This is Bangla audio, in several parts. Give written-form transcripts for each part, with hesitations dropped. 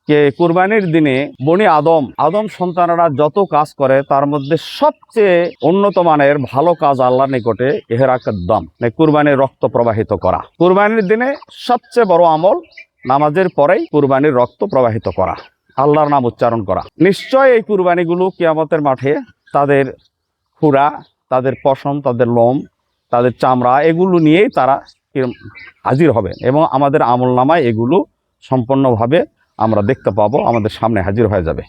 যে কুরবানির দিনে বনি আদম সন্তানেরা যত কাজ করে তার মধ্যে সবচেয়ে উন্নত মানের ভালো কাজ আল্লাহর নিকটে ইহরাকাত দাম, কুরবানির রক্ত প্রবাহিত করা। কুরবানির দিনে সবচেয়ে বড় আমল নামাজের পরেই কুরবানির রক্ত প্রবাহিত করা, আল্লাহর নাম উচ্চারণ করা। নিশ্চয় এই কুরবানিগুলো কিয়ামতের মাঠে তাদের খুরা, তাদের পশম, তাদের লোম, তাদের চামড়া এগুলো নিয়েই তারা হাজির হবেন এবং আমাদের আমলনামায় এগুলো সম্পূর্ণভাবে আমরা দেখতে পাবো, আমাদের সামনে হাজির হয়ে যাবে।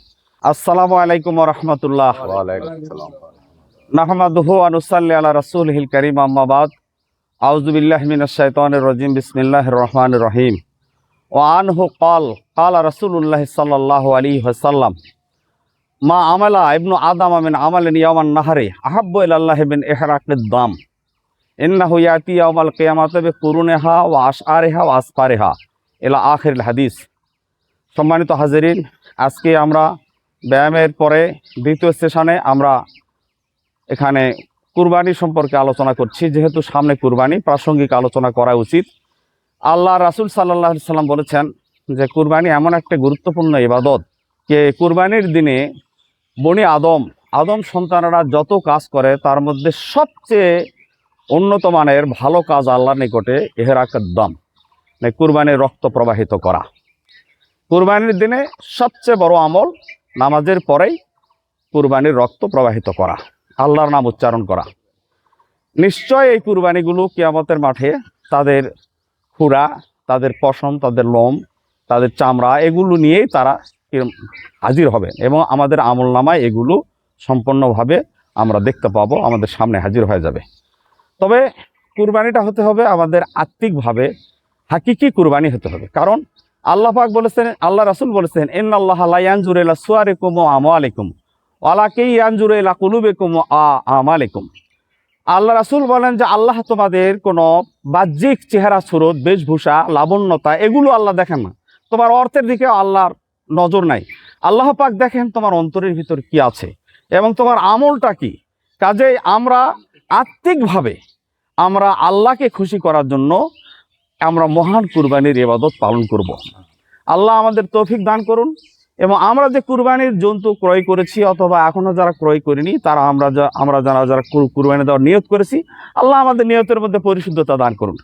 আসসালামু আলাইকুম ওয়া রাহমাতুল্লাহ। ওয়া আলাইকুম আসসালাম। নাহমাদুহু ওয়া নুসাল্লি আলা রাসূলিহিল কারীম, আম্মা বাদ। আউযু বিল্লাহি মিনাশ শাইতানির রাজীম, বিসমিল্লাহির রহমানির রহিম। ওয়া আনহু ক্বালা রাসূলুল্লাহ সাল্লাল্লাহু আলাইহি ওয়াসাল্লাম, মা আমালা ইবনু আদম মিন আমালিন ইয়াওমান নাহরি আহাব্বু ইলাল্লাহি মিন ইহরাকিদ দাম ইন্নাহু ইয়াতি ইয়াওমাল কিয়ামাতি বিকুরুনিহা ওয়া আশআরিহা ওয়া আসফারিহা ইলা আখিরিল হাদিস। সম্মানিত হাজিরিন, আজকে আমরা ব্যায়ামের পরে দ্বিতীয় সেশনে আমরা এখানে কুরবানি সম্পর্কে আলোচনা করছি। যেহেতু সামনে কুরবানি, প্রাসঙ্গিক আলোচনা করা উচিত। আল্লাহ রাসূল সাল্লাল্লাহু আলাইহি সাল্লাম বলেছেন যে কুরবানি এমন একটা গুরুত্বপূর্ণ ইবাদত যে কুরবানির দিনে বনি আদম সন্তানেরা যত কাজ করে তার মধ্যে সবচেয়ে উন্নত মানের ভালো কাজ আল্লাহর নিকটে ইহরাকাত দাম, কুরবানির রক্ত প্রবাহিত করা। কুরবানির দিনে সবচেয়ে বড় আমল নামাজের পরেই কুরবানির রক্ত প্রবাহিত করা, আল্লাহর নাম উচ্চারণ করা। নিশ্চয় এই কুরবানিগুলো কিয়ামতের মাঠে তাদের খুরা, তাদের পশম, তাদের লোম, তাদের চামড়া এগুলো নিয়েই তারা হাজির হবেন এবং আমাদের আমলনামায় এগুলো সম্পূর্ণভাবে আমরা দেখতে পাবো, আমাদের সামনে হাজির হয়ে যাবে। তবে কুরবানিটা হতে হবে আমাদের আত্মিকভাবে হাকিকি কুরবানি হতে হবে। কারণ আল্লাহ পাক বলেছেন, আল্লাহ রাসূল বলেছেন, ইন্নাল্লাহা লা ইয়ানজুরু ইলা সুওয়ারিকুম ওয়া আমওয়ালিকুম ওয়ালাকিন ইয়ানজুরু ইলা কুলুবিকুম ওয়া আমালিকুম। আল্লাহ রাসূল বলেন যে আল্লাহ তোমাদের কোনো বাহ্যিক চেহারা, সুরত, বেশভূষা, লাবণ্যতা এগুলো আল্লাহ দেখেন না। তোমার অর্থের দিকে আল্লাহর নজর নাই। আল্লাহ পাক দেখেন তোমার অন্তরের ভিতর কি আছে এবং তোমার আমলটা কি। কাজেই আমরা আত্মিকভাবে আমরা আল্লাহকে খুশি করার জন্য আমরা মহান কুরবানির ইবাদত পালন করব। আল্লাহ আমাদের তৌফিক দান করুন এবং আমরা যে কুরবানির জন্তু ক্রয় করেছি অথবা এখনও যারা ক্রয় করিনি তারা আমরা যারা কুরবানি দেওয়ার নিয়ত করেছি, আল্লাহ আমাদের নিয়তের মধ্যে পরিশুদ্ধতা দান করুন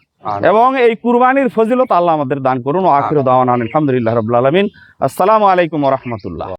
এবং এই কুরবানির ফজিলত আল্লাহ আমাদের দান করুন। আখিরু দাওয়ানা আলহামদুলিল্লাহি রাব্বিল আলামিন। আসসালামু আলাইকুম ওয়া রাহমাতুল্লাহ।